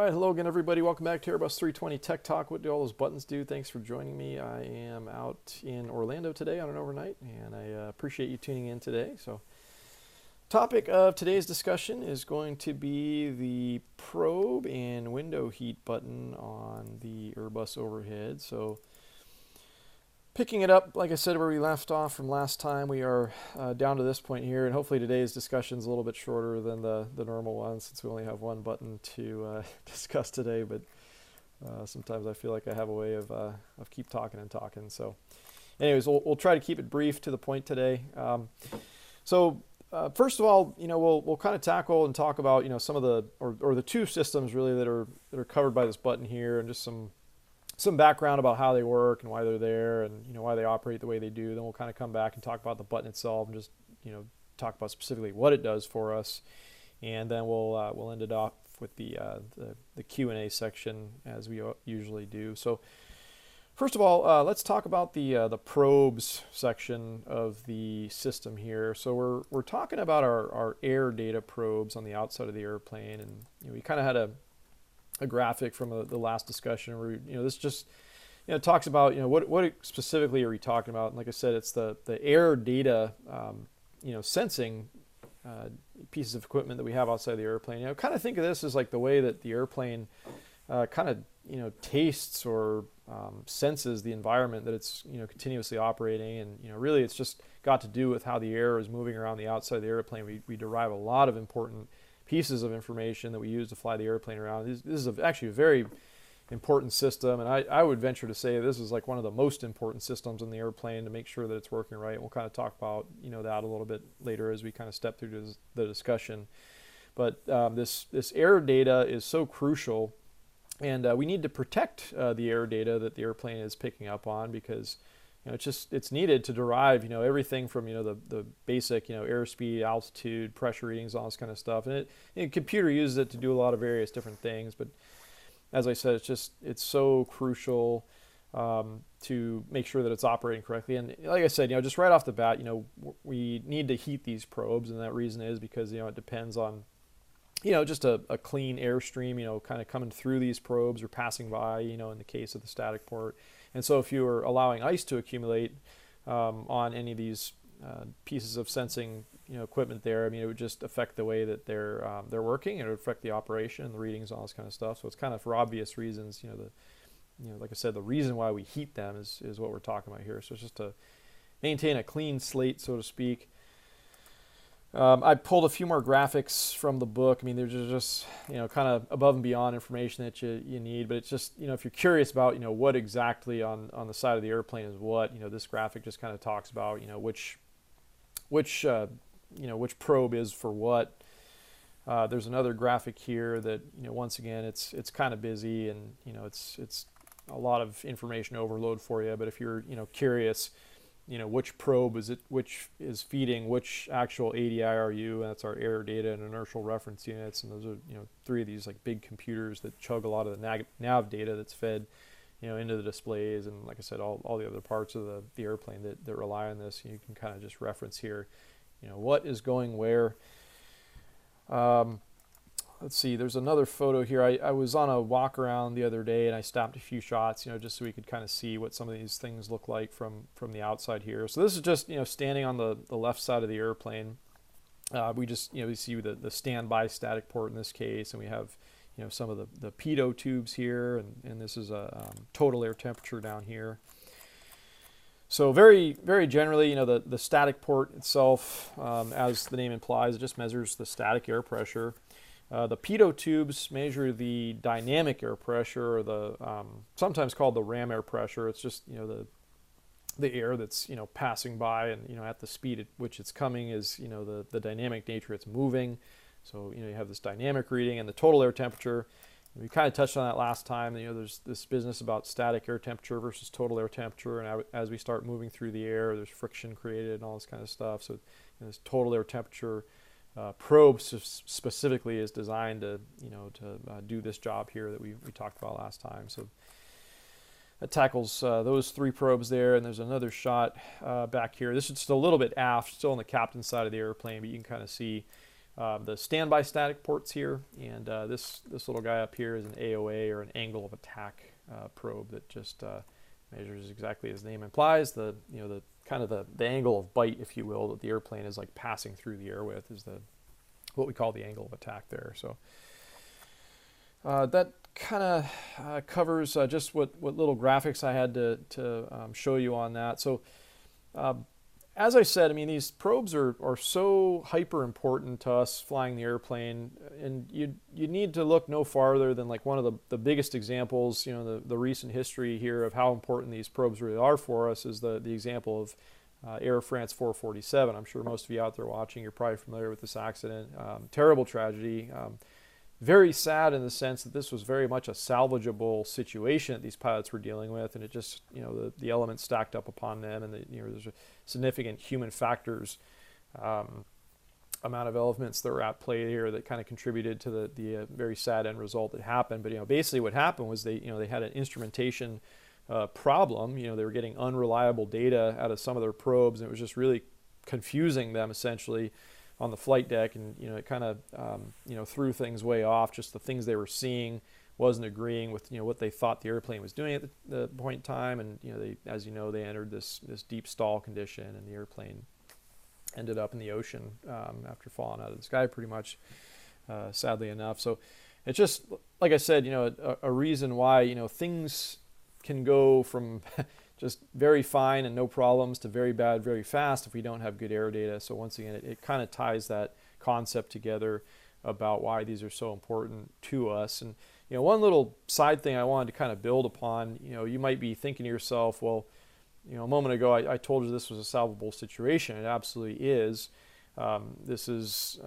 right, hello again, everybody. Welcome back to Airbus 320 Tech Talk. What do all those buttons do? Thanks for joining me. I am out in Orlando today on an overnight, and I appreciate you tuning in today. So, topic of today's discussion is going to be the probe and window heat button on the Airbus overhead. So, picking it up, like I said, where we left off from last time, we are down to this point here, and hopefully today's discussion is a little bit shorter than the normal one, since we only have one button to discuss today. But sometimes I feel like I have a way of keep talking and talking. So, anyways, we'll try to keep it brief to the point today. First of all, we'll kind of tackle and talk about some of the or the two systems really that are covered by this button here, and just some background about how they work and why they're there, and why they operate the way they do. Then we'll kind of come back and talk about the button itself, and just talk about specifically what it does for us, and then we'll end it off with the Q&A section as we usually do. So first of all, let's talk about the probes section of the system here. So we're talking about our air data probes on the outside of the airplane, and we kind of had a graphic from the last discussion where this just talks about what specifically are we talking about. And like I said, it's the air data sensing pieces of equipment that we have outside the airplane. Kind of think of this as like the way that the airplane kind of tastes or senses the environment that it's continuously operating, and really it's just got to do with how the air is moving around the outside of the airplane. We derive a lot of important pieces of information that we use to fly the airplane around. This is actually a very important system, and I would venture to say this is like one of the most important systems in the airplane to make sure that it's working right. We'll kind of talk about that a little bit later as we kind of step through the discussion. But this air data is so crucial, and we need to protect the air data that the airplane is picking up on, because it's needed to derive everything from the basic airspeed, altitude, pressure readings, all this kind of stuff. And computer uses it to do a lot of various different things. But as I said, it's so crucial to make sure that it's operating correctly. And like I said, just right off the bat, we need to heat these probes, and that reason is because it depends on just a clean airstream kind of coming through these probes or passing by in the case of the static port. And so if you are allowing ice to accumulate on any of these pieces of sensing equipment there, it would just affect the way that they're working. It would affect the operation, the readings, all this kind of stuff. So it's kind of for obvious reasons. Like I said, the reason why we heat them is what we're talking about here. So it's just to maintain a clean slate, so to speak. I pulled a few more graphics from the book. They're just kind of above and beyond information that you need, but it's just if you're curious about what exactly on the side of the airplane is what, this graphic just kind of talks about which probe is for what. There's another graphic here that once again it's kind of busy, and it's a lot of information overload for you. But if you're curious, which probe is it, which is feeding which actual ADIRU, and that's our air data and inertial reference units, and those are three of these like big computers that chug a lot of the nav data that's fed into the displays, and like I said, all the other parts of the airplane that rely on this. You can kind of just reference here what is going where. Let's see, there's another photo here. I was on a walk around the other day, and I stopped a few shots, just so we could kind of see what some of these things look like from the outside here. So this is just, standing on the left side of the airplane. We just, we see the standby static port in this case, and we have, some of the Pitot tubes here, and this is a total air temperature down here. So very, very generally, the static port itself, as the name implies, it just measures the static air pressure. The Pitot tubes measure the dynamic air pressure, or the sometimes called the ram air pressure. It's just the air that's passing by, and at the speed at which it's coming is the dynamic nature it's moving. So you have this dynamic reading, and the total air temperature. We kind of touched on that last time. There's this business about static air temperature versus total air temperature, and as we start moving through the air, there's friction created and all this kind of stuff. So this total air temperature probe specifically is designed to do this job here that we talked about last time. So that tackles those three probes there, and there's another shot back here. This is just a little bit aft, still on the captain's side of the airplane, but you can kind of see the standby static ports here, and this little guy up here is an AOA, or an angle of attack probe, that just measures exactly as the name implies, the kind of the angle of bite, if you will, that the airplane is like passing through the air with, is what we call the angle of attack there. So that kind of covers just what little graphics I had to show you on that. So as I said, I mean, these probes are so hyper important to us flying the airplane, and you need to look no farther than like one of the biggest examples, the recent history here of how important these probes really are for us is the example of Air France 447. I'm sure most of you out there watching, you're probably familiar with this accident. Terrible tragedy. Very sad in the sense that this was very much a salvageable situation that these pilots were dealing with, and it just, the elements stacked up upon them, and there's significant human factors, amount of elements that were at play here that kind of contributed to the very sad end result that happened. But basically what happened was they had an instrumentation problem. They were getting unreliable data out of some of their probes, and it was just really confusing them essentially on the flight deck, and it kind of threw things way off. Just the things they were seeing wasn't agreeing with what they thought the airplane was doing at the point in time, and they entered this deep stall condition, and the airplane ended up in the ocean after falling out of the sky, pretty much, sadly enough. So it's just, like I said, a reason why things can go from just very fine and no problems to very bad very fast if we don't have good air data. So once again, it kind of ties that concept together about why these are so important to us. And one little side thing I wanted to kind of build upon, you might be thinking to yourself, well, a moment ago I told you this was a solvable situation. It absolutely is. This is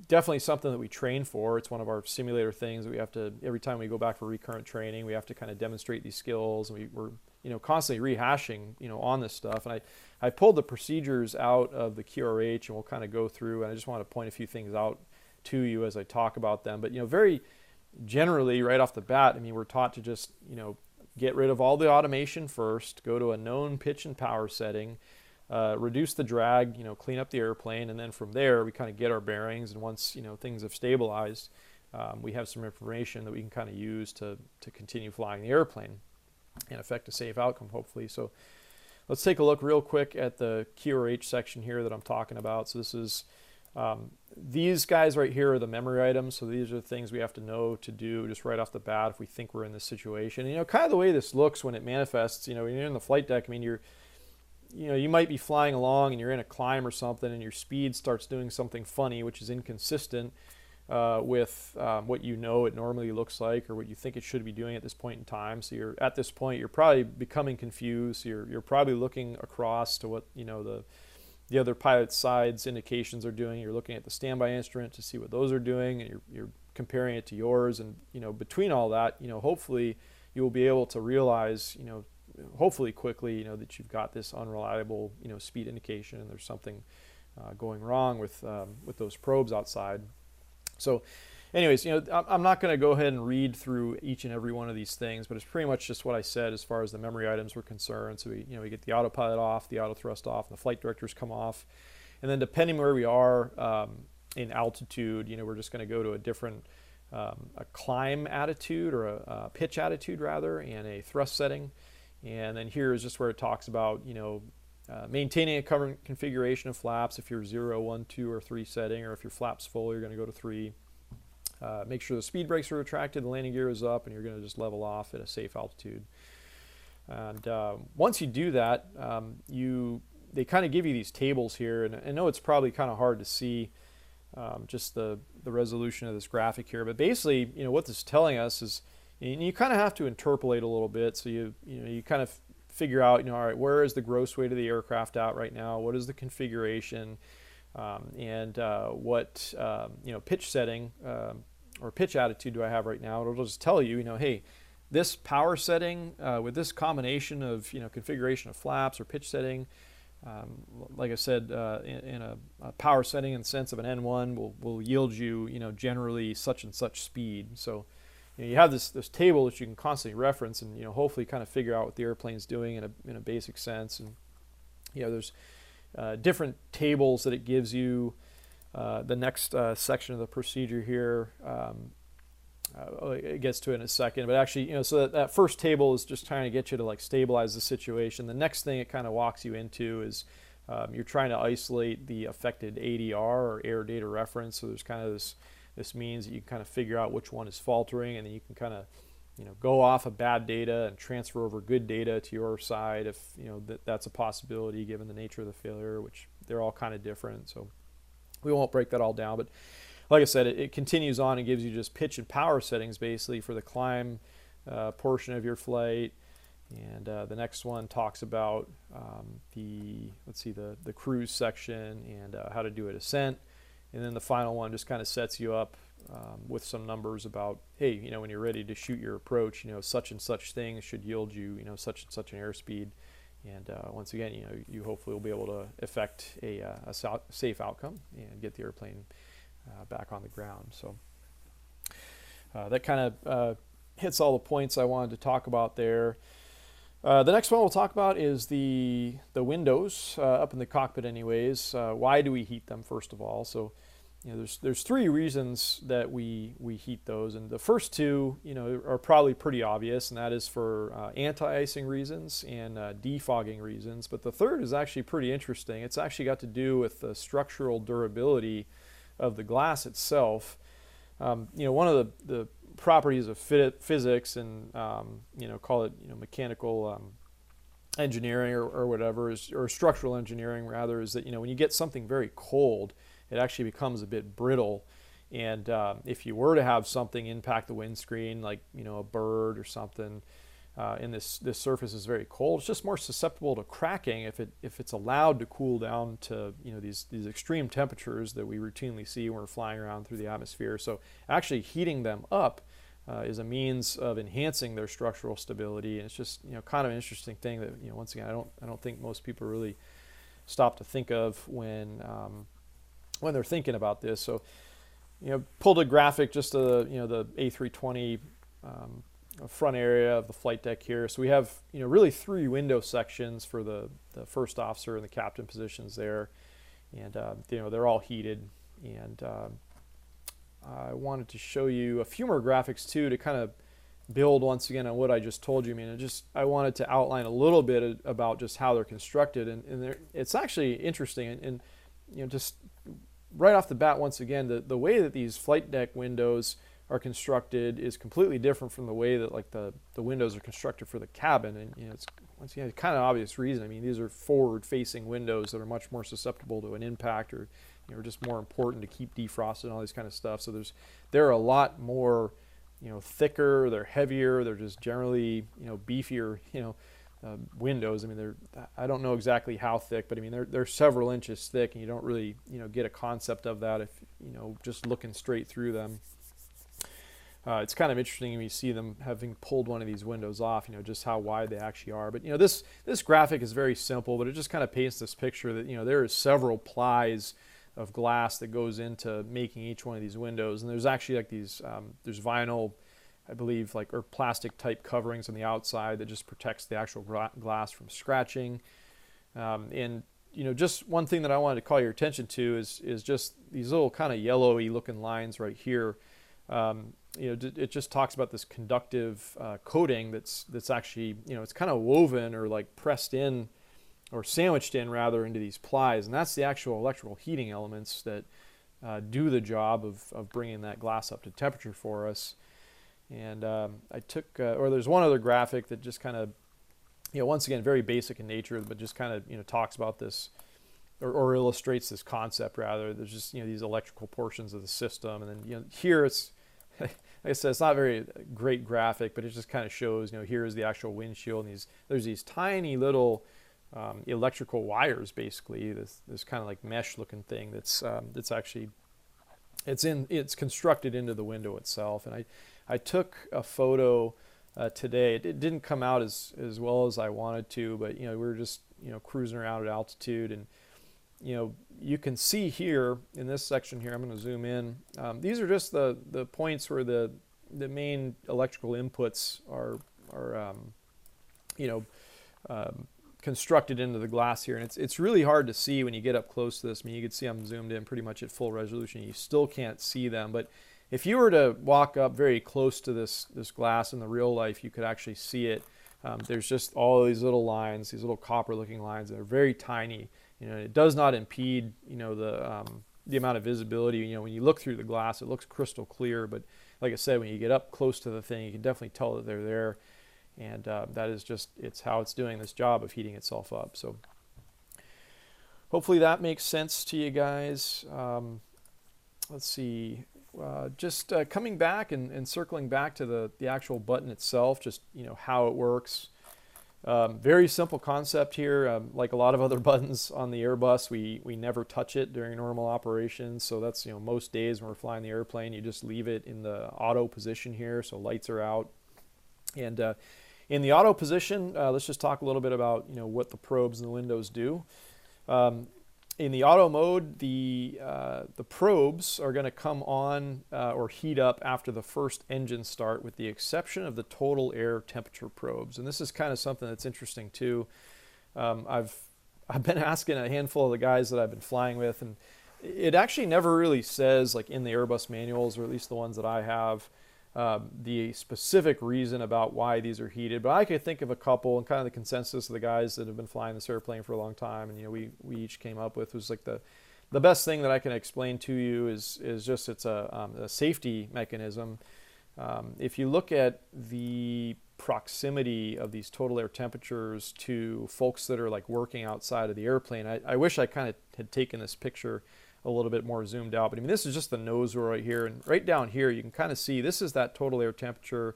definitely something that we train for. It's one of our simulator things that we have to, every time we go back for recurrent training, we have to kind of demonstrate these skills, and we're constantly rehashing on this stuff. And I pulled the procedures out of the QRH, and we'll kind of go through, and I just want to point a few things out to you as I talk about them. But very generally, right off the bat, I mean, we're taught to just get rid of all the automation first, go to a known pitch and power setting, reduce the drag, clean up the airplane, and then from there we kind of get our bearings. And once things have stabilized, we have some information that we can kind of use to continue flying the airplane and affect a safe outcome, hopefully. So let's take a look real quick at the QRH section here that I'm talking about. So this is these guys right here are the memory items. So these are the things we have to know to do just right off the bat if we think we're in this situation. And kind of the way this looks when it manifests, when you're in the flight deck, I mean, you might be flying along and you're in a climb or something, and your speed starts doing something funny, which is inconsistent with what it normally looks like, or what you think it should be doing at this point in time. So at this point you're probably becoming confused. You're probably looking across to what the other pilot's side's indications are doing. You're looking at the standby instrument to see what those are doing, and you're comparing it to yours. And between all that, hopefully you will be able to realize hopefully quickly that you've got this unreliable speed indication, and there's something going wrong with those probes outside. So anyways, I'm not going to go ahead and read through each and every one of these things, but it's pretty much just what I said as far as the memory items were concerned. So we get the autopilot off, the auto thrust off, and the flight directors come off. And then depending where we are in altitude, we're just going to go to a different a climb attitude, or a pitch attitude rather, and a thrust setting. And then here is just where it talks about, maintaining a current configuration of flaps if you're 0, 1, 2, or 3 setting, or if your flap's full, you're going to go to 3. Make sure the speed brakes are retracted, the landing gear is up, and you're going to just level off at a safe altitude. And once you do that, they kind of give you these tables here, and I know it's probably kind of hard to see just the resolution of this graphic here, but basically, what this is telling us is, and you kind of have to interpolate a little bit. So you kind of figure out, all right, where is the gross weight of the aircraft at right now? What is the configuration? And what pitch setting or pitch attitude do I have right now? It'll just tell you, hey, this power setting with this combination of configuration of flaps or pitch setting, like I said, in a power setting in the sense of an N1 will yield you generally such and such speed. So you have this table that you can constantly reference, and hopefully kind of figure out what the airplane's doing in a basic sense. And there's different tables that it gives you The next section of the procedure here, it gets to it in a second, but actually, so that first table is just trying to get you to like stabilize the situation. The next thing it kind of walks you into is you're trying to isolate the affected ADR, or air data reference. So there's kind of this means that you can kind of figure out which one is faltering, and then you can kind of go off of bad data and transfer over good data to your side if that's a possibility given the nature of the failure, which they're all kind of different. So we won't break that all down, but like I said, it continues on and gives you just pitch and power settings basically for the climb portion of your flight. And the next one talks about the cruise section and how to do a descent. And then the final one just kind of sets you up with some numbers about, hey, when you're ready to shoot your approach, such and such things should yield you, such and such an airspeed. And once again, you hopefully will be able to effect a safe outcome and get the airplane back on the ground. So that kind of hits all the points I wanted to talk about there. The next one we'll talk about is the windows up in the cockpit anyways. Why do we heat them, first of all? So there's three reasons that we heat those, and the first two are probably pretty obvious, and that is for anti-icing reasons and defogging reasons. But the third is actually pretty interesting. It's actually got to do with the structural durability of the glass itself. One of the properties of physics and call it mechanical engineering or whatever, or structural engineering rather, is that when you get something very cold, it actually becomes a bit brittle. And if you were to have something impact the windscreen, like a bird or something, and this surface is very cold, it's just more susceptible to cracking if it's allowed to cool down to these extreme temperatures that we routinely see when we're flying around through the atmosphere. So actually heating them up is a means of enhancing their structural stability, and it's just kind of an interesting thing that once again I don't think most people really stop to think of when they're thinking about this. So pulled a graphic just of the A320 front area of the flight deck here. So we have really three window sections for the first officer and the captain positions there, and they're all heated. And I wanted to show you a few more graphics too to kind of build once again on what I just told you. I wanted to outline a little bit about just how they're constructed, and it's actually interesting. And just right off the bat, once again, the way that these flight deck windows are constructed is completely different from the way that like the windows are constructed for the cabin. And it's once again kind of obvious reason. These are forward-facing windows that are much more susceptible to an impact, or just more important to keep defrosted and all this kind of stuff. So they're a lot more thicker, they're heavier, they're just generally beefier windows. I don't know exactly how thick, but they're several inches thick, and you don't really get a concept of that if just looking straight through them. It's kind of interesting when you see them having pulled one of these windows off, just how wide they actually are. But this graphic is very simple, but it just kind of paints this picture that there is several plies of glass that goes into making each one of these windows. And there's actually like these there's vinyl, I believe, or plastic type coverings on the outside that just protects the actual glass from scratching. And just one thing that I wanted to call your attention to is just these little kind of yellowy looking lines right here. It just talks about this conductive coating that's actually it's kind of woven or like pressed in, or sandwiched in rather, into these plies, and that's the actual electrical heating elements that do the job of bringing that glass up to temperature for us. And I took, or there's one other graphic that just kind of, once again, very basic in nature, but just kind of, talks about this, or illustrates this concept rather. There's just, these electrical portions of the system. And then, here it's, like I said, it's not a very great graphic, but it just kind of shows, here is the actual windshield, and there's these tiny little electrical wires, basically, this kind of like mesh looking thing that's actually, it's constructed into the window itself. And I took a photo today. It didn't come out as well as I wanted to, but we were just cruising around at altitude, and you can see here in this section here, I'm going to zoom in. These are just the points where the kind constructed into the glass here, and it's really hard to see when you get up close to this. I mean, you can see I'm zoomed in pretty much at full resolution. You still can't see them, but if you were to walk up very close to this glass in the real life, you could actually see it. There's just all these little lines, these little copper-looking lines that are very tiny. You know, it does not impede, you know, the amount of visibility. You know, when you look through the glass, it looks crystal clear, but like I said, when you get up close to the thing, you can definitely tell that they're there. And that is just, it's how it's doing this job of heating itself up. So hopefully that makes sense to you guys. Let's see, just coming back and circling back to the actual button itself, just, you know, how it works. Very simple concept here. Like a lot of other buttons on the Airbus, we never touch it during normal operations. So that's, you know, most days when we're flying the airplane, you just leave it in the auto position here, so lights are out. And in the auto position, let's just talk a little bit about, you know, what the probes and the windows do. In the auto mode, the probes are going to come on or heat up after the first engine start, with the exception of the total air temperature probes. And this is kind of something that's interesting too. I've been asking a handful of the guys that I've been flying with, and it actually never really says, like in the Airbus manuals, or at least the ones that I have, the specific reason about why these are heated. But I could think of a couple, and kind of the consensus of the guys that have been flying this airplane for a long time, and, you know, we each came up with, was like the best thing that I can explain to you is just it's a safety mechanism. If you look at the proximity of these total air temperatures to folks that are like working outside of the airplane, I wish I kind of had taken this picture a little bit more zoomed out, but I mean, this is just the nose roll right here, and right down here you can kind of see this is that total air temperature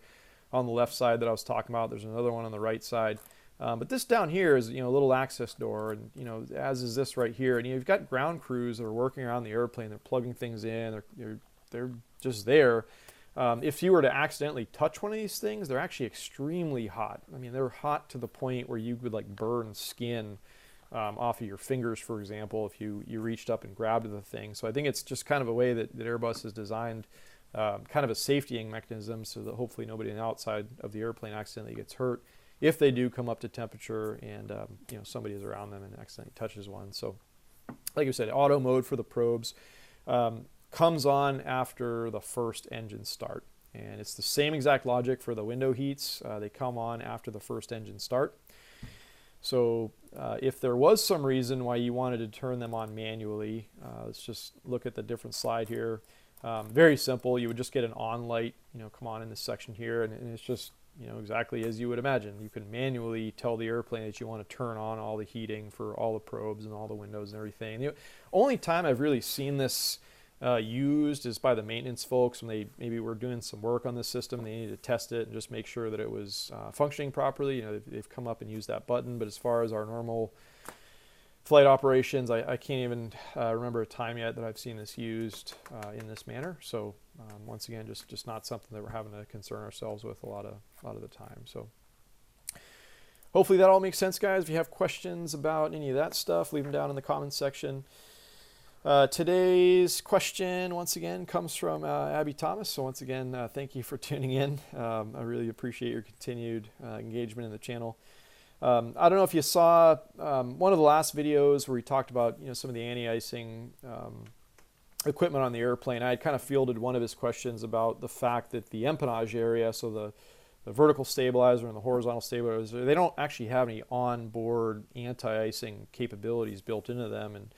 on the left side that I was talking about. There's another one on the right side, but this down here is, you know, a little access door, and, you know, as is this right here. And you've got ground crews that are working around the airplane. They're plugging things in. They're just there. If you were to accidentally touch one of these things, they're actually extremely hot. I mean, they're hot to the point where you would like burn skin off of your fingers, for example, if you reached up and grabbed the thing. So I think it's just kind of a way that Airbus has designed kind of a safetying mechanism, so that hopefully nobody on the outside of the airplane accidentally gets hurt if they do come up to temperature and you know, somebody is around them and accidentally touches one. So like I said, auto mode for the probes comes on after the first engine start, and it's the same exact logic for the window heats. They come on after the first engine start. So if there was some reason why you wanted to turn them on manually, let's just look at the different slide here. Very simple. You would just get an on light, you know, come on in this section here, and it's just, you know, exactly as you would imagine. You can manually tell the airplane that you want to turn on all the heating for all the probes and all the windows and everything. The only time I've really seen this used is by the maintenance folks when they maybe were doing some work on the system. They needed to test it and just make sure that it was functioning properly. You know, they've come up and used that button. But as far as our normal flight operations, I can't even remember a time yet that I've seen this used in this manner. So once again, just not something that we're having to concern ourselves with a lot of the time. So hopefully that all makes sense, guys. If you have questions about any of that stuff, leave them down in the comments section. Today's question, once again, comes from Abby Thomas. So once again, thank you for tuning in. I really appreciate your continued engagement in the channel. I don't know if you saw one of the last videos where we talked about, you know, some of the anti-icing equipment on the airplane. I had kind of fielded one of his questions about the fact that the empennage area, so the vertical stabilizer and the horizontal stabilizer, they don't actually have any onboard anti-icing capabilities built into them. And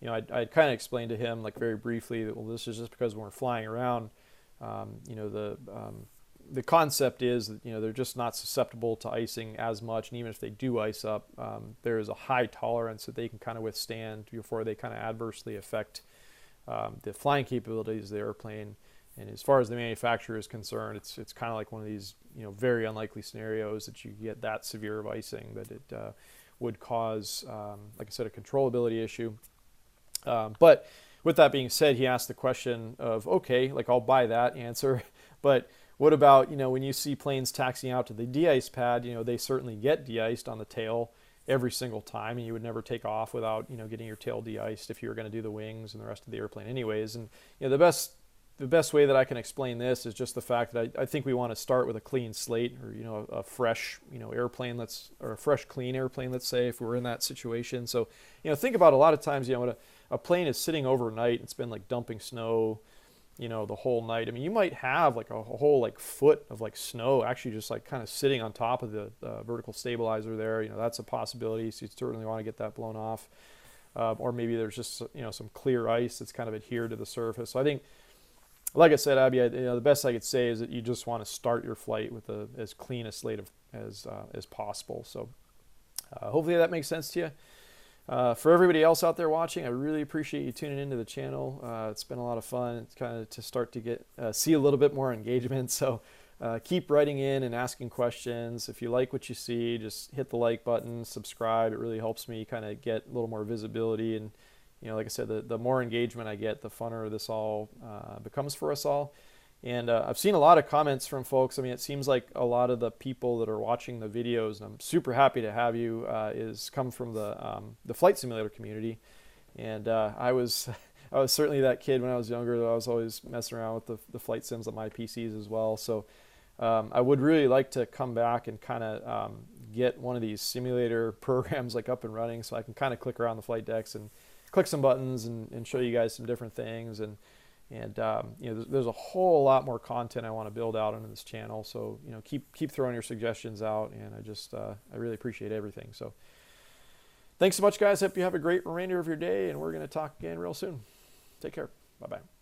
you know, I'd kind of explained to him, like very briefly, that, well, this is just because when we're flying around, you know, the concept is that, you know, they're just not susceptible to icing as much, and even if they do ice up, there is a high tolerance that they can kind of withstand before they kind of adversely affect the flying capabilities of the airplane. And as far as the manufacturer is concerned, it's kind of like one of these, you know, very unlikely scenarios that you get that severe of icing, that it would cause, like I said, a controllability issue. But with that being said, he asked the question of, okay, like I'll buy that answer, but what about, you know, when you see planes taxiing out to the de-ice pad, you know, they certainly get de-iced on the tail every single time, and you would never take off without, you know, getting your tail de-iced if you were going to do the wings and the rest of the airplane anyways. And, you know, the the best way that I can explain this is just the fact that I think we want to start with a clean slate, or a fresh airplane, or a fresh clean airplane, let's say, if we're in that situation. So think about a lot of times when a plane is sitting overnight, it's been like dumping snow the whole night. I mean, you might have like a whole like foot of like snow actually just like kind of sitting on top of the vertical stabilizer there. That's a possibility, so you certainly want to get that blown off. Or maybe there's just some clear ice that's kind of adhered to the surface. So I think, like I said, Abby, the best I could say is that you just want to start your flight with as clean a slate as possible. So hopefully that makes sense to you. For everybody else out there watching, I really appreciate you tuning into the channel. It's been a lot of fun. It's kind of to start to see a little bit more engagement. So keep writing in and asking questions. If you like what you see, just hit the like button, subscribe. It really helps me kind of get a little more visibility. And like I said, the more engagement I get, the funner this all becomes for us all. And I've seen a lot of comments from folks. I mean, it seems like a lot of the people that are watching the videos, and I'm super happy to have you, come from the flight simulator community. And I was certainly that kid when I was younger. I was always messing around with the flight sims on my PCs as well. So I would really like to come back and kind of get one of these simulator programs like up and running, so I can kind of click around the flight decks and click some buttons and show you guys some different things. And there's a whole lot more content I want to build out on this channel. So keep throwing your suggestions out, and I really appreciate everything. So thanks so much, guys. Hope you have a great remainder of your day, and we're going to talk again real soon. Take care. Bye bye.